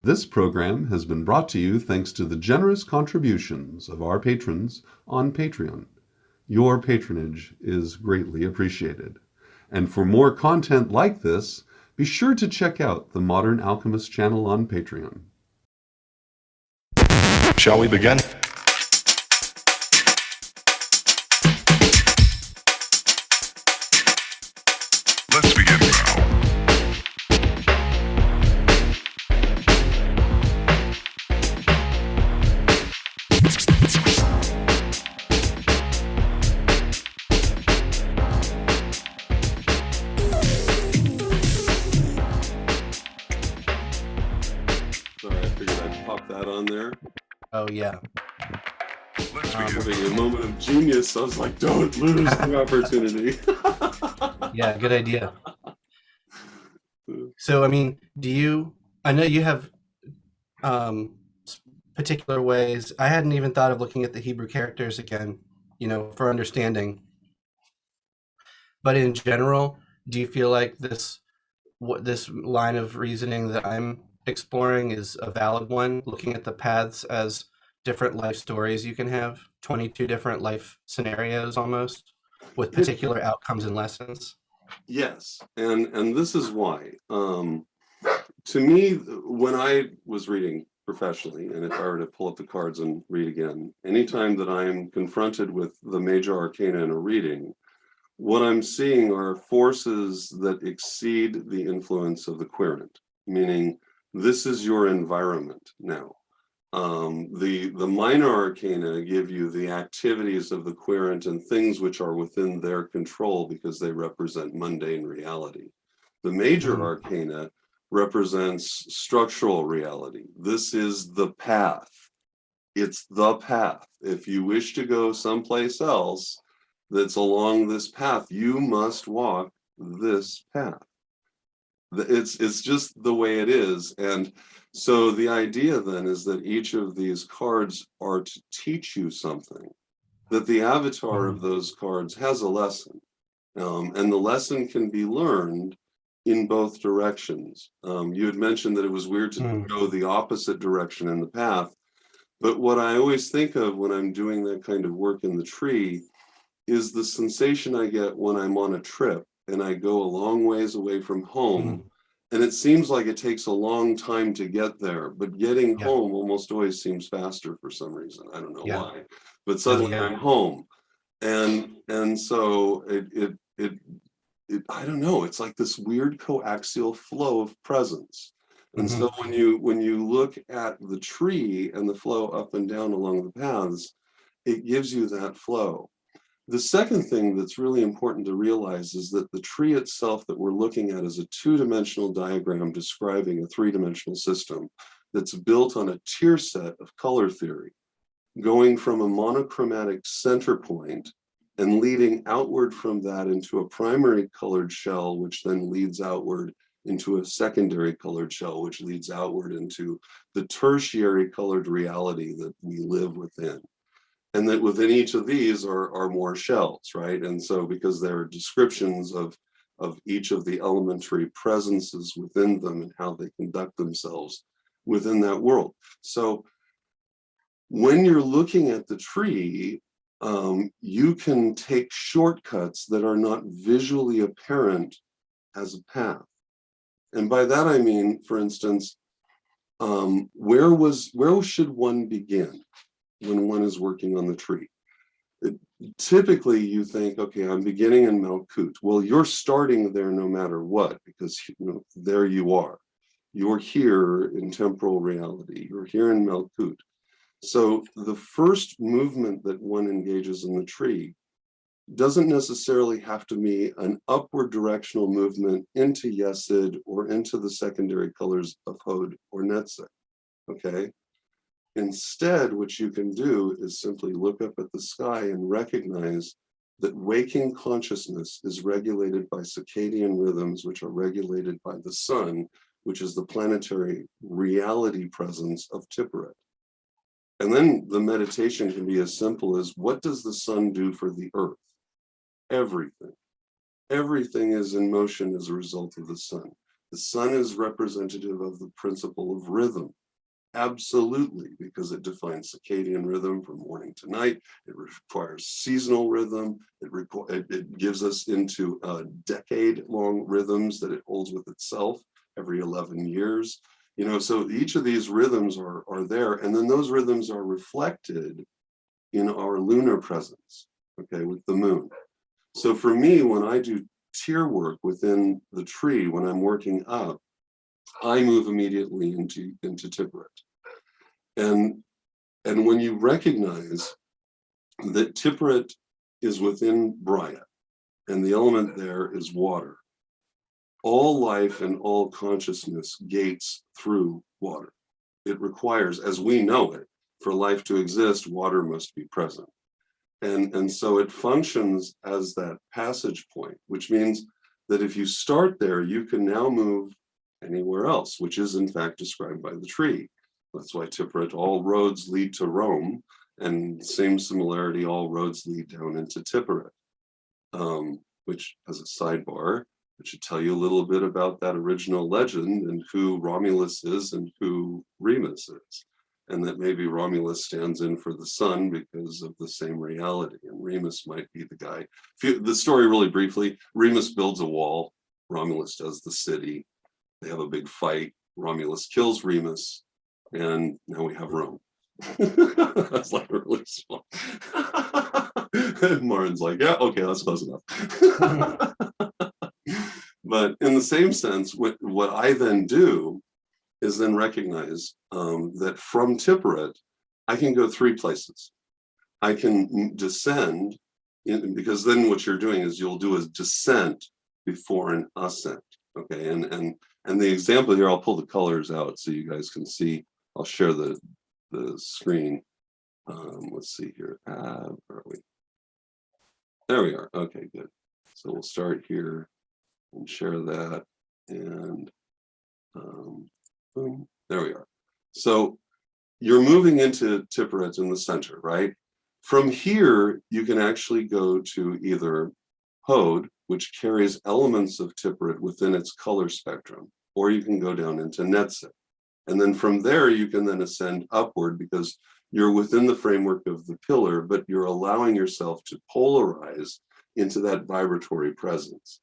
This program has been brought to you thanks to the generous contributions of our patrons on Patreon. Your patronage is greatly appreciated. And for more content like this, be sure to check out the Modern Alchemist channel on Patreon. Shall we begin? Let's begin now. Sorry, I figured I'd pop that on there. Oh, yeah. Let's begin. Having a moment of genius, I was like, don't lose the opportunity. Yeah, good idea. So, I mean, I know you have particular ways. I hadn't even thought of looking at the Hebrew characters again, for understanding. But in general, do you feel like this line of reasoning that I'm exploring is a valid one, looking at the paths as different life stories you can have, 22 different life scenarios almost, with particular outcomes and lessons? Yes, and this is why. To me, when I was reading professionally, and if I were to pull up the cards and read again, anytime that I'm confronted with the major arcana in a reading, what I'm seeing are forces that exceed the influence of the querent, meaning this is your environment now. The minor arcana give you the activities of the querent and things which are within their control because they represent mundane reality. The major arcana represents structural reality. This is the path. It's the path. If you wish to go someplace else that's along this path, you must walk this path. It's just the way it is. And so the idea then is that each of these cards are to teach you something, that the avatar of those cards has a lesson. And the lesson can be learned in both directions. You had mentioned that it was weird to go the opposite direction in the path. But what I always think of when I'm doing that kind of work in the tree is the sensation I get when I'm on a trip and I go a long ways away from home. And it seems like it takes a long time to get there, but getting home almost always seems faster for some reason. I don't know why, but suddenly I'm home. And so it I don't know, it's like this weird coaxial flow of presence. And so when you look at the tree and the flow up and down along the paths, it gives you that flow. The second thing that's really important to realize is that the tree itself that we're looking at is a two-dimensional diagram describing a three-dimensional system that's built on a tier set of color theory, going from a monochromatic center point and leading outward from that into a primary colored shell, which then leads outward into a secondary colored shell, which leads outward into the tertiary colored reality that we live within. And that within each of these are more shells, right? And so because there are descriptions of each of the elementary presences within them and how they conduct themselves within that world. So when you're looking at the tree, you can take shortcuts that are not visually apparent as a path. And by that I mean, for instance, where should one begin when one is working on the tree? Typically you think, okay, I'm beginning in Malkut. Well, you're starting there no matter what, because there you are. You're here in temporal reality. You're here in Malkut. So the first movement that one engages in the tree doesn't necessarily have to be an upward directional movement into Yesid or into the secondary colors of Hod or Netzach, okay? Instead, what you can do is simply look up at the sky and recognize that waking consciousness is regulated by circadian rhythms, which are regulated by the sun, which is the planetary reality presence of Tipperet. And then the meditation can be as simple as, what does the sun do for the earth? Everything. Everything is in motion as a result of the sun. The sun is representative of the principle of rhythm. Absolutely, because it defines circadian rhythm from morning to night. It requires seasonal rhythm. It gives us into decade-long rhythms that it holds with itself every 11 years. So each of these rhythms are there, and then those rhythms are reflected in our lunar presence, okay, with the moon. So for me, when I do tier work within the tree, when I'm working up, I move immediately into Tiferet. And when you recognize that Tiferet is within Braya, and the element there is water, all life and all consciousness gates through water. It requires, as we know it, for life to exist, water must be present. And so it functions as that passage point, which means that if you start there, you can now move anywhere else, which is in fact described by the tree. That's why Tiferet, all roads lead to Rome, and same similarity, all roads lead down into Tiferet, which, as a sidebar, I should tell you a little bit about that original legend and who Romulus is and who Remus is. And that maybe Romulus stands in for the sun because of the same reality, and Remus might be the guy. The story really briefly, Remus builds a wall, Romulus does the city, they have a big fight, Romulus kills Remus, and now we have Rome. That's like really small. Marin's like, yeah, okay, that's close enough. But in the same sense, what I then do is then recognize that from Tiferet, I can go three places. I can descend, because then what you're doing is you'll do a descent before an ascent. Okay, and the example here, I'll pull the colors out so you guys can see. I'll share the screen. Let's see here. Where are we? There we are. Okay, good. So we'll start here and share that, and boom, there we are. So you're moving into Tiferet in the center, right? From here, you can actually go to either Hod, which carries elements of Tiferet within its color spectrum, or you can go down into Netzeh. And then from there, you can then ascend upward because you're within the framework of the pillar, but you're allowing yourself to polarize into that vibratory presence.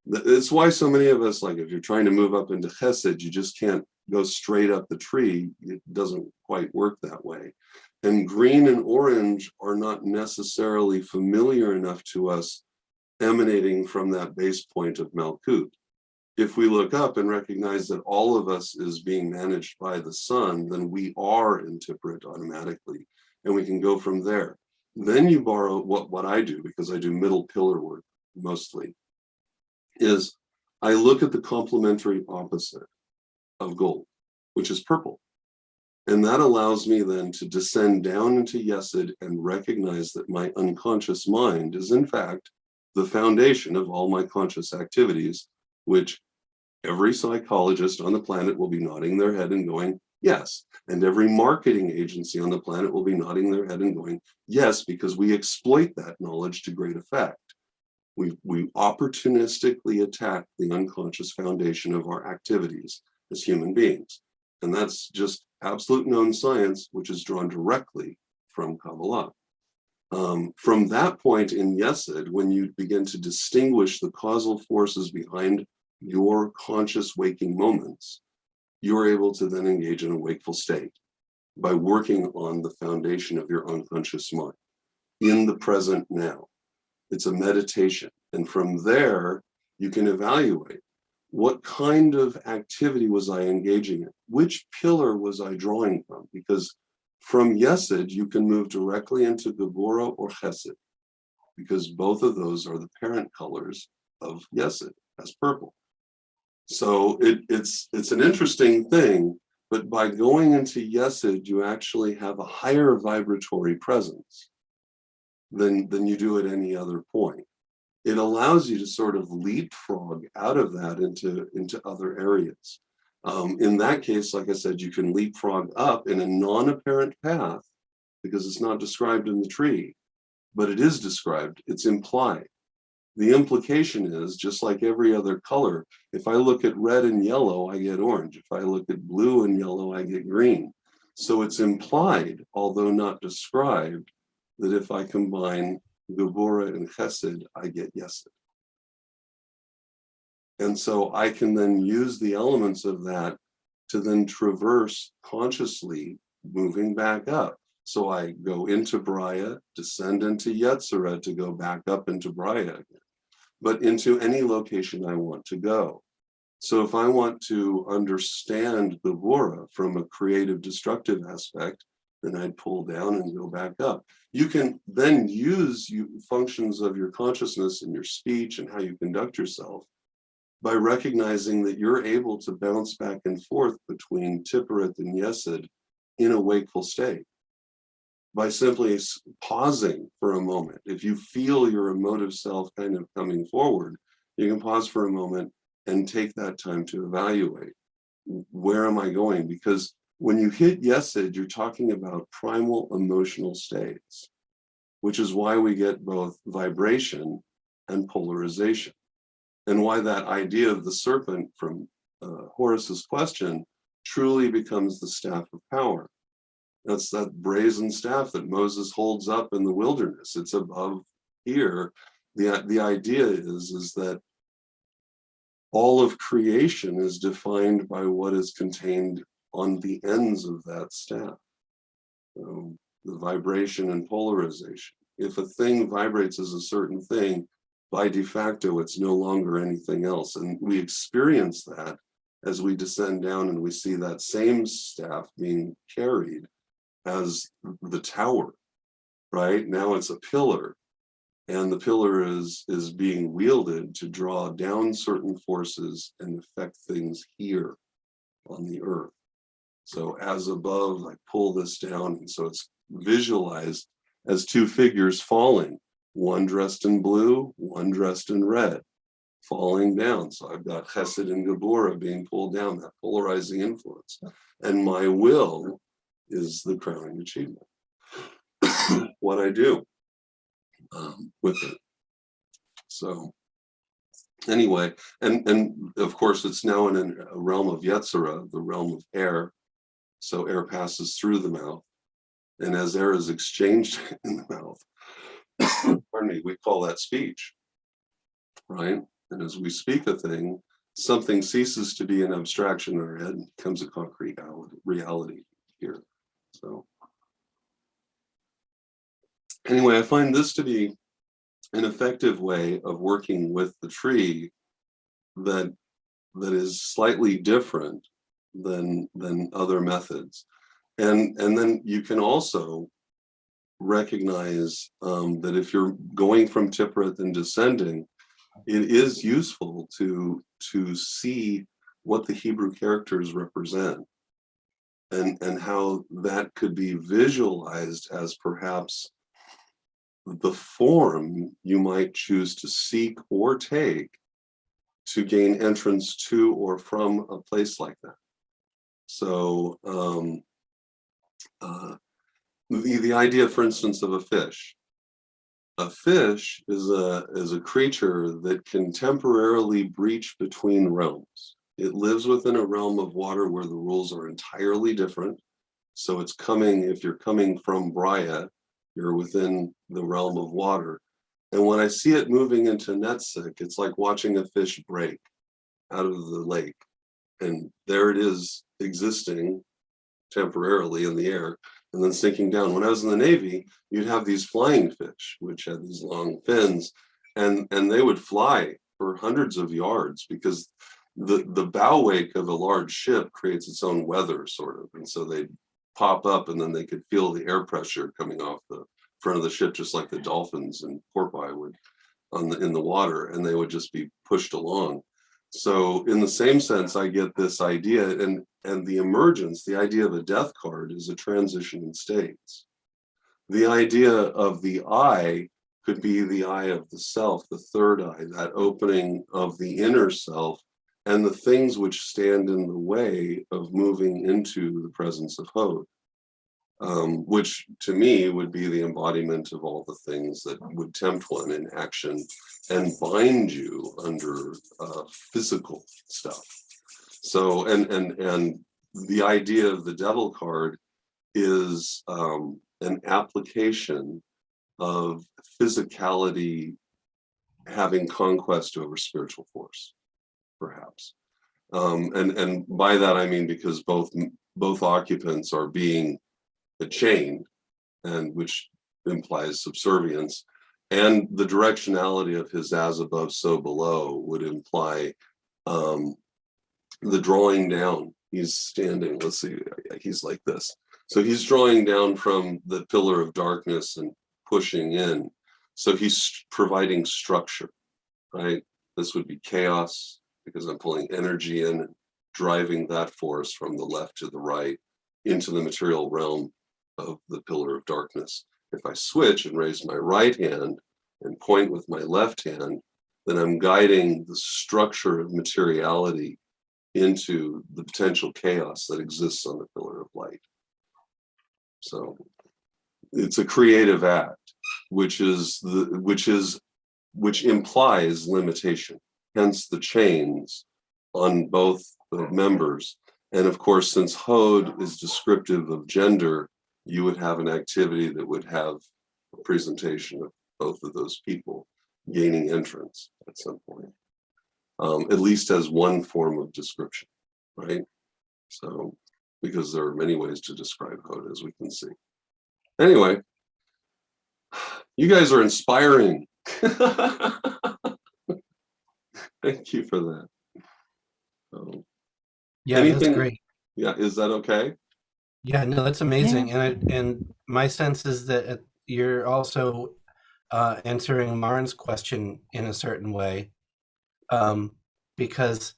It's why so many of us, like if you're trying to move up into Chesed, you just can't go straight up the tree. It doesn't quite work that way. And green and orange are not necessarily familiar enough to us emanating from that base point of Malkut. If we look up and recognize that all of us is being managed by the sun, then we are in Tiferet automatically, and we can go from there. Then you borrow what I do, because I do middle pillar work mostly, is I look at the complementary opposite of gold, which is purple. And that allows me then to descend down into Yesod and recognize that my unconscious mind is in fact the foundation of all my conscious activities, which every psychologist on the planet will be nodding their head and going, yes. And every marketing agency on the planet will be nodding their head and going, yes, because we exploit that knowledge to great effect. We opportunistically attack the unconscious foundation of our activities as human beings. And that's just absolute known science, which is drawn directly from Kabbalah. From that point in Yesod, when you begin to distinguish the causal forces behind your conscious waking moments, you're able to then engage in a wakeful state by working on the foundation of your unconscious mind in the present now. It's a meditation. And from there, you can evaluate what kind of activity was I engaging in? Which pillar was I drawing from? Because from Yesod, you can move directly into Gevurah or Chesed, because both of those are the parent colors of Yesod as purple. So it's an interesting thing, but by going into Yesod, you actually have a higher vibratory presence than you do at any other point. It allows you to sort of leapfrog out of that into other areas. In that case, like I said, you can leapfrog up in a non-apparent path because it's not described in the tree, but it is described, it's implied. The implication is, just like every other color, if I look at red and yellow, I get orange. If I look at blue and yellow, I get green. So it's implied, although not described, that if I combine Geburah and Chesed, I get Yesed. And so I can then use the elements of that to then traverse consciously, moving back up. So I go into Braya, descend into Yetzirah to go back up into Braya again, but into any location I want to go. So if I want to understand the Vora from a creative destructive aspect, then I'd pull down and go back up. You can then use functions of your consciousness and your speech and how you conduct yourself by recognizing that you're able to bounce back and forth between Tiphereth and Yesod in a wakeful state. By simply pausing for a moment. If you feel your emotive self kind of coming forward, you can pause for a moment and take that time to evaluate. Where am I going? Because when you hit Yesod, you're talking about primal emotional states, which is why we get both vibration and polarization. And why that idea of the serpent from Horus's question truly becomes the staff of power. That's that brazen staff that Moses holds up in the wilderness. It's above here. The idea is that all of creation is defined by what is contained on the ends of that staff. The vibration and polarization. If a thing vibrates as a certain thing, by de facto, it's no longer anything else. And we experience that as we descend down and we see that same staff being carried as the tower, right? Now it's a pillar, and the pillar is being wielded to draw down certain forces and affect things here on the earth. So as above, I pull this down, and so it's visualized as two figures falling, one dressed in blue, one dressed in red, falling down. So I've got Chesed and Geburah being pulled down, that polarizing influence. And my will is the crowning achievement. What I do with it. So anyway, and of course it's now in a realm of Yetzirah, the realm of air. So air passes through the mouth, and as air is exchanged in the mouth, pardon me, we call that speech, right? And as we speak a thing, something ceases to be an abstraction in our head and becomes a concrete reality here. So anyway, I find this to be an effective way of working with the tree that is slightly different than other methods. And then you can also recognize that if you're going from Tiphereth and descending, it is useful to see what the Hebrew characters represent and how that could be visualized as perhaps the form you might choose to seek or take to gain entrance to or from a place like that. So the idea, for instance, of a fish. A fish is a creature that can temporarily breach between realms. It lives within a realm of water where the rules are entirely different. So it's coming, if you're coming from Braya, you're within the realm of water. And when I see it moving into Netzek, it's like watching a fish break out of the lake. And there it is existing temporarily in the air and then sinking down. When I was in the Navy, you'd have these flying fish, which had these long fins, and they would fly for hundreds of yards because the bow wake of a large ship creates its own weather, sort of. And so they'd pop up and then they could feel the air pressure coming off the front of the ship, just like the dolphins and porpoise would in the water, and they would just be pushed along. So in the same sense, I get this idea, and the emergence, the idea of a death card is a transition in states. The idea of the eye could be the eye of the self, the third eye, that opening of the inner self, and the things which stand in the way of moving into the presence of Hod. which to me would be the embodiment of all the things that would tempt one in action and bind you under physical stuff. So, and the idea of the devil card is an application of physicality having conquest over spiritual force, perhaps. And by that I mean because both occupants are being chained, and which implies subservience, and the directionality of his as above so below would imply the drawing down. He's standing, let's see, he's like this. So he's drawing down from the pillar of darkness and pushing in. So he's providing structure, right? This would be chaos because I'm pulling energy in and driving that force from the left to the right into the material realm of the pillar of darkness. If I switch and raise my right hand and point with my left hand, then I'm guiding the structure of materiality into the potential chaos that exists on the pillar of light. So it's a creative act, which implies limitation, hence the chains on both the members. And of course, since Hod is descriptive of gender, you would have an activity that would have a presentation of both of those people gaining entrance at some point, at least as one form of description, right? So, because there are many ways to describe Hod, as we can see. Anyway, you guys are inspiring. Thank you for that. Yeah, that's great. Yeah, is that okay? Yeah, no, that's amazing. And my sense is that you're also answering Marin's question in a certain way, because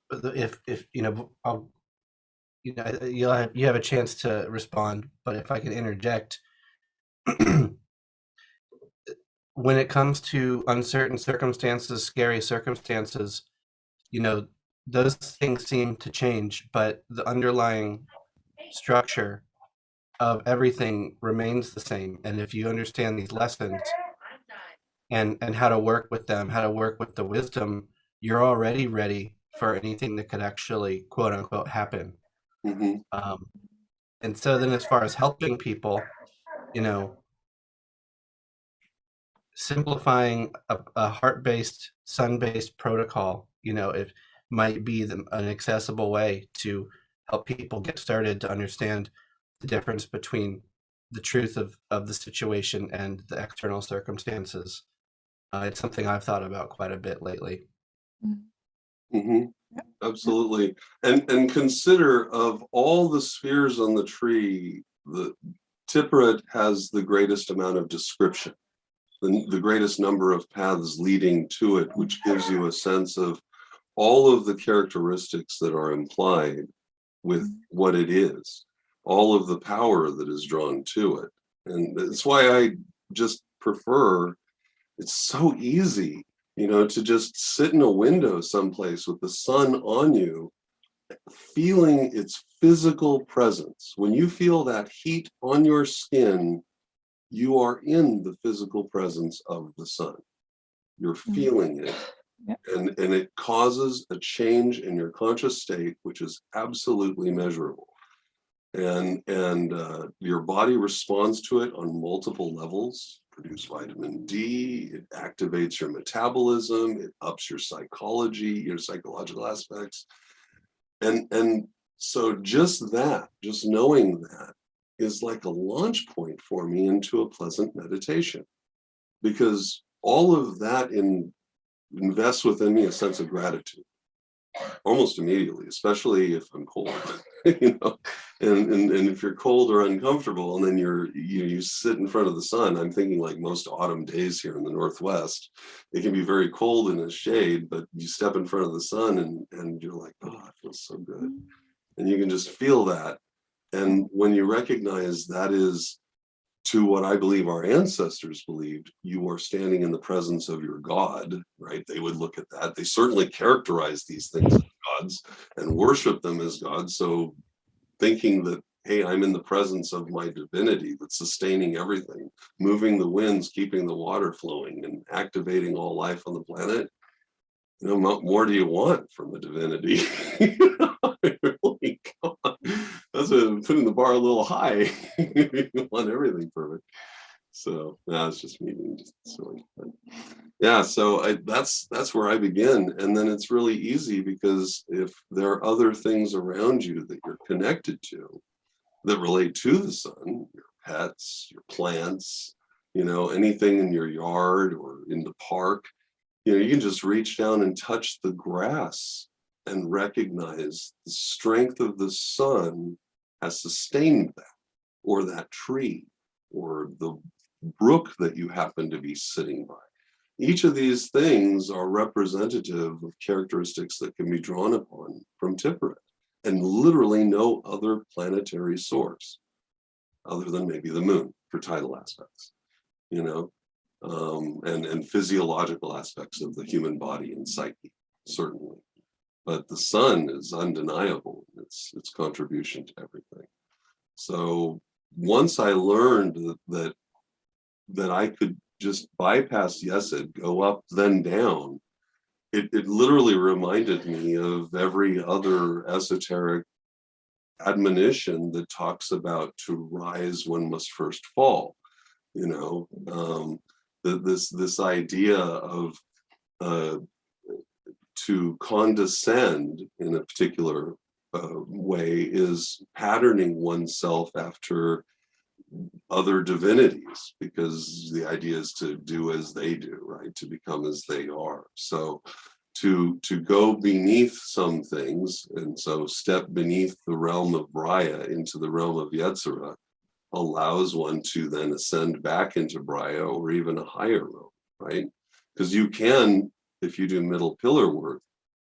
if you know, you have a chance to respond, but if I can interject, when it comes to uncertain circumstances, scary circumstances, those things seem to change, but the underlying structure of everything remains the same. And if you understand these lessons and how to work with them, how to work with the wisdom, you're already ready for anything that could actually, quote unquote, happen. Mm-hmm. And so then as far as helping people, simplifying a heart-based, sun-based protocol, it might be an accessible way to help people get started to understand the difference between the truth of the situation and the external circumstances. It's something I've thought about quite a bit lately. Mm-hmm. Absolutely. And consider, of all the spheres on the tree, the Tiperet has the greatest amount of description, the greatest number of paths leading to it, which gives you a sense of all of the characteristics that are implied with what it is, all of the power that is drawn to it. And that's why I just prefer, it's so easy, to just sit in a window someplace with the sun on you, feeling its physical presence. When you feel that heat on your skin, you are in the physical presence of the sun. You're feeling it. Yep. And it causes a change in your conscious state, which is absolutely measurable. And your body responds to it on multiple levels. Produce vitamin D, it activates your metabolism, it ups your psychology, your psychological aspects. And so just knowing that is like a launch point for me into a pleasant meditation, because all of that invests within me a sense of gratitude almost immediately, especially if I'm cold, and if you're cold or uncomfortable, and then you sit in front of the sun. I'm thinking like most autumn days here in the Northwest, it can be very cold in the shade, but you step in front of the sun and you're like, oh, it feels so good. And you can just feel that. And when you recognize that is, to what I believe our ancestors believed, you are standing in the presence of your God, right? They would look at that. They certainly characterize these things as gods and worship them as gods. So thinking that hey, I'm in the presence of my divinity that's sustaining everything, moving the winds, keeping the water flowing, and activating all life on the planet. You know, what more do you want from the divinity? Really, come on. That's putting the bar a little high. You want everything perfect. So it's just me being just silly. But yeah, so that's where I begin, and then it's really easy because if there are other things around you that you're connected to that relate to the sun, your pets, your plants, you know, anything in your yard or in the park, you know, you can just reach down and touch the grass and recognize the strength of the sun has sustained that, or that tree, or the brook that you happen to be sitting by. Each of these things are representative of characteristics that can be drawn upon from Tipperary, and literally no other planetary source other than maybe the moon for tidal aspects, you know, and physiological aspects of the human body and psyche, certainly. But the sun is undeniable, its contribution to everything. So once I learned that I could just bypass Yesod, go up, then down, it literally reminded me of every other esoteric admonition that talks about to rise one must first fall. You know, this idea of to condescend in a particular way is patterning oneself after other divinities, because the idea is to do as they do, right? To become as they are. So to go beneath some things, and so step beneath the realm of Braya into the realm of Yetzirah, allows one to then ascend back into Braya or even a higher realm, right? Because you can, if you do middle pillar work,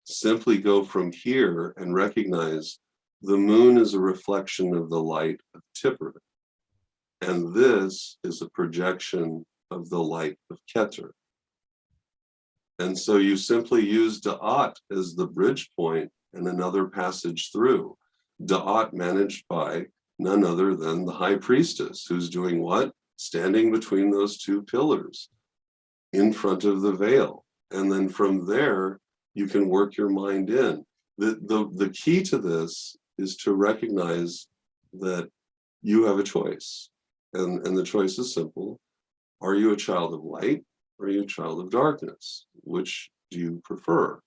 simply go from here and recognize the moon is a reflection of the light of Tipperary. And this is a projection of the light of Keter. And so you simply use Da'at as the bridge point and another passage through. Da'at managed by none other than the high priestess, who's doing what? Standing between those two pillars in front of the veil. And then from there, you can work your mind in. The key to this is to recognize that you have a choice. And the choice is simple. Are you a child of light, or are you a child of darkness? Which do you prefer?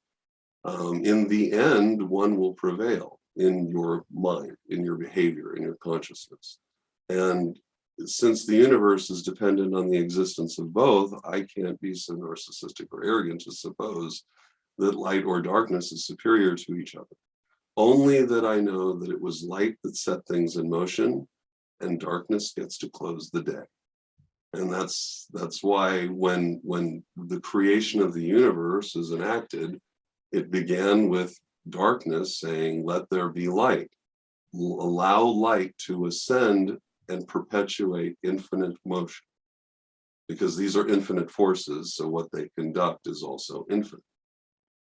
In the end, one will prevail in your mind, in your behavior, in your consciousness. And since the universe is dependent on the existence of both, I can't be so narcissistic or arrogant to suppose that light or darkness is superior to each other. Only that I know that it was light that set things in motion, and darkness gets to close the day. And that's why when the creation of the universe is enacted, it began with darkness saying, let there be light. Allow light to ascend and perpetuate infinite motion. Because these are infinite forces, so what they conduct is also infinite.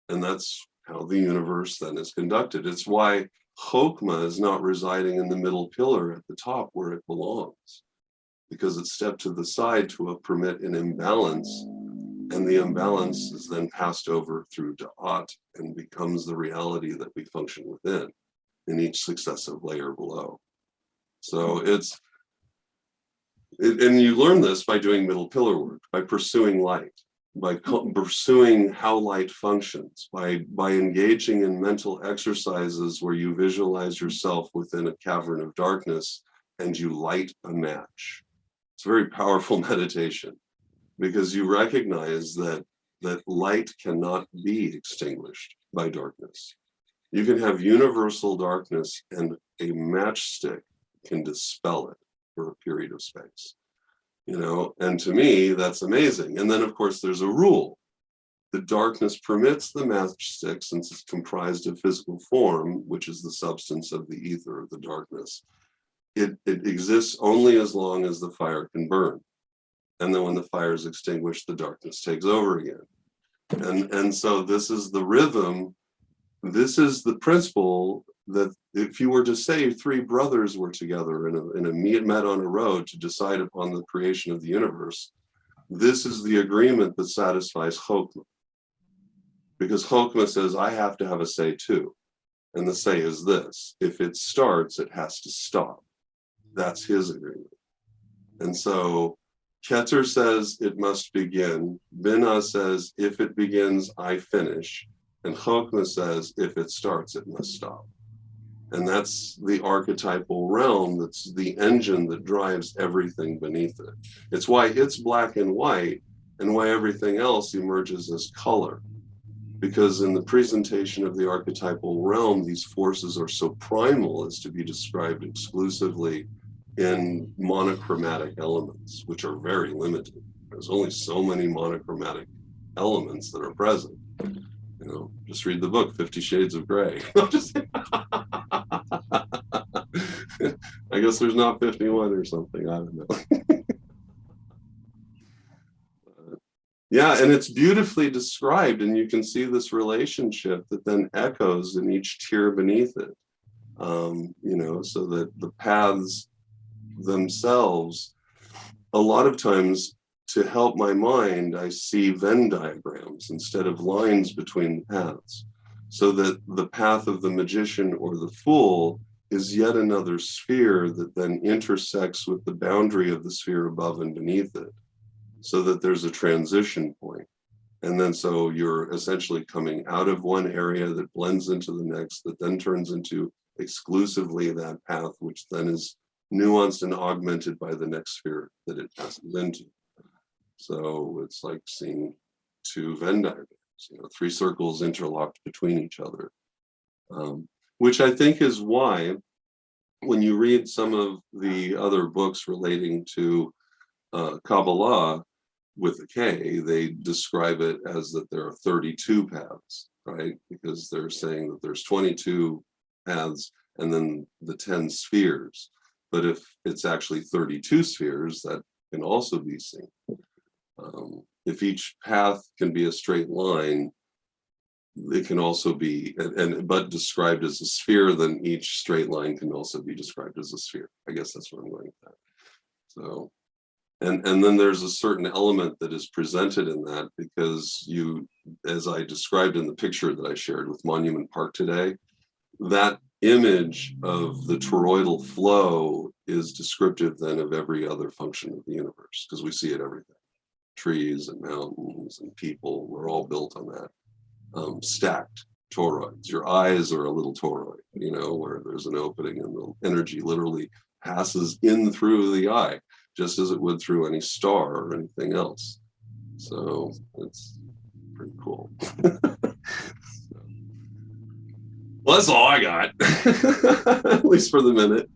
And that's how the universe then is conducted. It's why Chokmah is not residing in the middle pillar at the top where it belongs, because it stepped to the side to permit an imbalance, and the imbalance is then passed over through Da'at and becomes the reality that we function within in each successive layer below. So and you learn this by doing middle pillar work, by pursuing light, by pursuing how light functions, by engaging in mental exercises where you visualize yourself within a cavern of darkness and you light a match. It's a very powerful meditation, because you recognize that light cannot be extinguished by darkness. You can have universal darkness and a matchstick can dispel it for a period of space. You know, and to me, that's amazing. And then, of course, there's a rule. The darkness permits the matchstick, since it's comprised of physical form, which is the substance of the ether of the darkness. It exists only as long as the fire can burn. And then when the fire is extinguished, the darkness takes over again. And so this is the rhythm. This is the principle that if you were to say three brothers were together in a met on a road to decide upon the creation of the universe, this is the agreement that satisfies Chokmah. Because Chokmah says, I have to have a say too. And the say is this: if it starts, it has to stop. That's his agreement. And so Keter says it must begin. Binah says, if it begins, I finish. And Chokmah says, if it starts, it must stop. And that's the archetypal realm. That's the engine that drives everything beneath it. It's why it's black and white, and why everything else emerges as color. Because in the presentation of the archetypal realm, these forces are so primal as to be described exclusively in monochromatic elements, which are very limited. There's only so many monochromatic elements that are present. You know, just read the book, 50 Shades of Grey. I guess there's not 51 or something, I don't know. Yeah, and it's beautifully described, and you can see this relationship that then echoes in each tier beneath it. You know, so that the paths themselves, a lot of times to help my mind, I see Venn diagrams instead of lines between the paths, so that the path of the magician or the fool is yet another sphere that then intersects with the boundary of the sphere above and beneath it, so that there's a transition point. And then so you're essentially coming out of one area that blends into the next, that then turns into exclusively that path, which then is nuanced and augmented by the next sphere that it passes into. So it's like seeing two Venn diagrams, you know, three circles interlocked between each other, which I think is why when you read some of the other books relating to Kabbalah with a K, they describe it as that there are 32 paths, right? Because they're saying that there's 22 paths and then the 10 spheres. But if it's actually 32 spheres, that can also be seen. If each path can be a straight line, it can also be, but described as a sphere, then each straight line can also be described as a sphere. I guess that's what I'm going with that. So, and then there's a certain element that is presented in that, because you, as I described in the picture that I shared with Monument Park today, that image of the toroidal flow is descriptive then of every other function of the universe, because we see it everything. Trees and mountains and people, we're all built on that. Stacked toroids. Your eyes are a little toroid, you know, where there's an opening and the energy literally passes in through the eye, just as it would through any star or anything else. So it's pretty cool. Well, that's all I got, at least for the minute.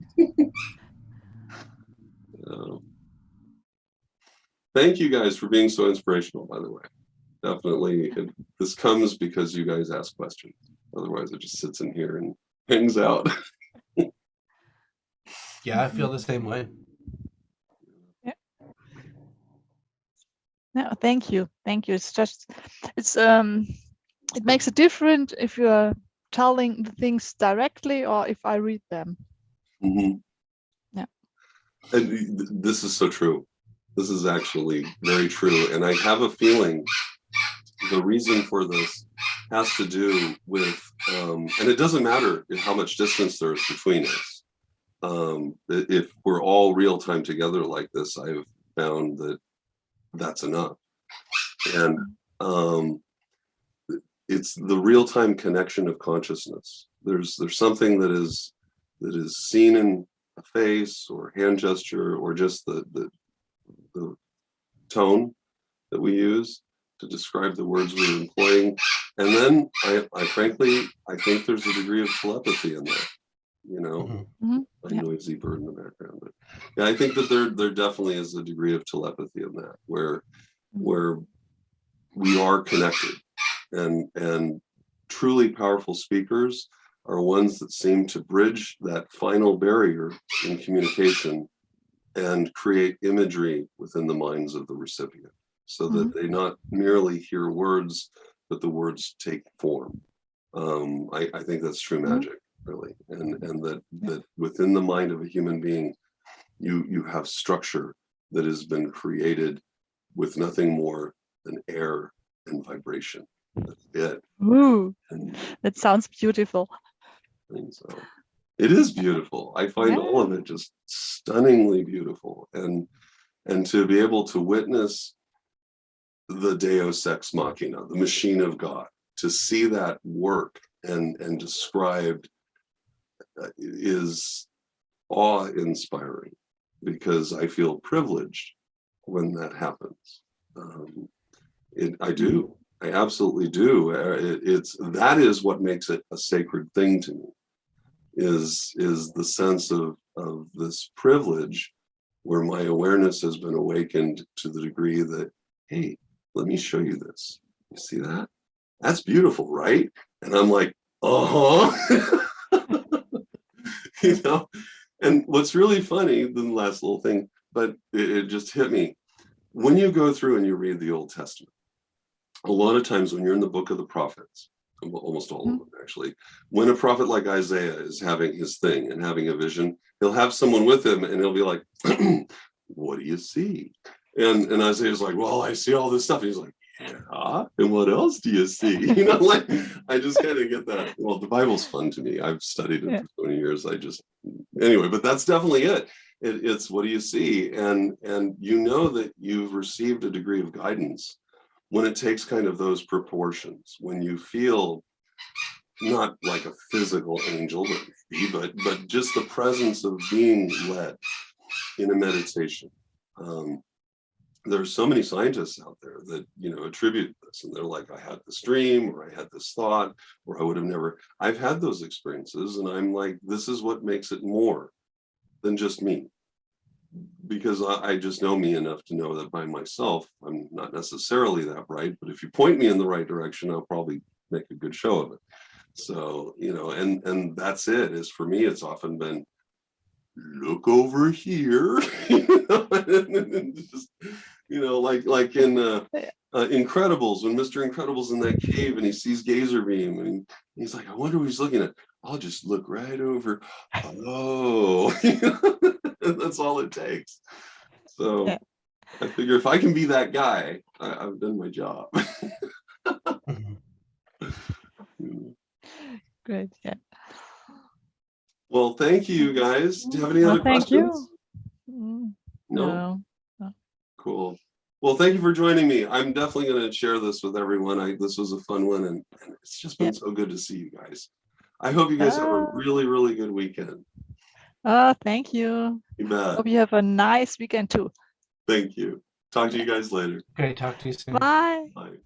Thank you guys for being so inspirational, by the way. Definitely, this comes because you guys ask questions. Otherwise, it just sits in here and hangs out. Yeah, I feel the same way. Yeah. No, thank you. Thank you. It's just, it makes a difference if you're telling the things directly or if I read them. Mm-hmm. Yeah. And this is so true. This is actually very true. And I have a feeling the reason for this has to do with, and it doesn't matter how much distance there is between us. If we're all real time together like this, I've found that that's enough. And it's the real time connection of consciousness. There's something that is seen in a face or hand gesture or just the tone that we use to describe the words we're employing. And then I frankly, I think there's a degree of telepathy in that, you know, a noisy bird in the background. But yeah, I think that there definitely is a degree of telepathy in that, where we are connected, and truly powerful speakers are ones that seem to bridge that final barrier in communication and create imagery within the minds of the recipient, so that they not merely hear words, but the words take form. I think that's true magic. really, and that within the mind of a human being, you have structure that has been created with nothing more than air and vibration. That's it. Ooh, And, that sounds beautiful. and so it is beautiful. I find all of it just stunningly beautiful, and to be able to witness the Deus Ex Machina, the machine of God, to see that work and described is awe-inspiring, because I feel privileged when that happens. I absolutely do. That is what makes it a sacred thing to me, is the sense of this privilege where my awareness has been awakened to the degree that, hey, let me show you this. You see that? That's beautiful, right? And I'm like, you know. And what's really funny, the last little thing, but it just hit me. When you go through and you read the Old Testament, a lot of times when you're in the book of the prophets, almost all of them actually, when a prophet like Isaiah is having his thing and having a vision, he'll have someone with him and he'll be like, what do you see? And Isaiah's like, well, I see all this stuff. And he's like, yeah, and what else do you see? You know, like, I just kind of get that. Well, the Bible's fun to me. I've studied it for so many years. Anyway, but that's definitely it. It's what do you see? And you know that you've received a degree of guidance when it takes kind of those proportions, when you feel not like a physical angel, but just the presence of being led in a meditation. There's so many scientists out there that, you know, attribute this, and they're like, I had this dream, or I had this thought, or I would have never. I've had those experiences, and I'm like, this is what makes it more than just me, because I just know me enough to know that by myself, I'm not necessarily that bright, but if you point me in the right direction, I'll probably make a good show of it. So, you know, and that's it. Is for me, it's often been, look over here, you know, and just, you know, like in Incredibles, when Mr. Incredible's in that cave and he sees Gazer Beam and he's like, I wonder what he's looking at. I'll just look right over. Oh, that's all it takes. So I figure if I can be that guy, I've done my job. Great. Yeah. Well, thank you guys. Do you have any other Thank questions? you. No? Cool. Well, thank you for joining me. I'm definitely going to share this with everyone. This was a fun one, and it's just been so good to see you guys. I hope you guys have a really, really good weekend. Thank you. You bet. Hope you have a nice weekend too. Thank you. Talk to you guys later. Great. Talk to you soon. Bye. Bye.